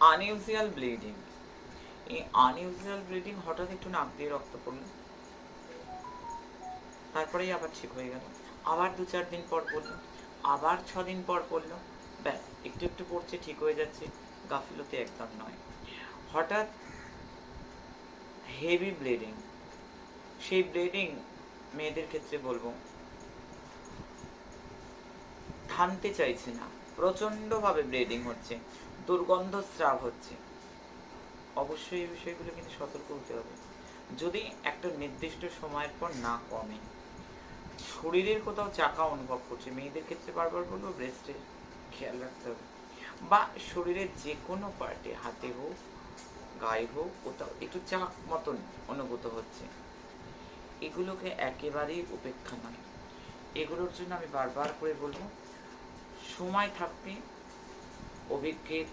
Unusual bleeding. এই unusual bleeding হঠাৎ একটু নাক দিয়ে রক্ত পড়লো, তারপরেই আবার ঠিক হয়ে গেল। আবার 2-4 দিন পর পড়লো, আবার 6 দিন পর পড়লো, ব্যাস একটু একটু পড়ছে, ঠিক হয়ে যাচ্ছে। গাফিলতি একদম নয়। হঠাৎ হেভি ব্লিডিং, সেই ব্লিডিং মেয়েদের ক্ষেত্রে বলবো থামতে চাইছে না, প্রচন্ডভাবে ব্লিডিং হচ্ছে, দুর্গন্ধ স্রাব হচ্ছে, অবশ্যই এই বিষয়গুলো কিন্তু সতর্ক হতে হবে। যদি একটা নির্দিষ্ট সময়ের পর না কমে, শরীরের কোথাও চাকা অনুভব করছে, মেয়েদের ক্ষেত্রে বারবার বলবো ব্রেস্টের খেয়াল রাখতে হবে, বা শরীরের যে কোনো পার্টে, হাতে হোক গায়ে হোক, কোথাও একটু চাক মতন অনুভূত হচ্ছে, এগুলোকে একেবারেই উপেক্ষা নয়। এগুলোর জন্য আমি বারবার করে বলবো সময় থাকতে অভিজ্ঞের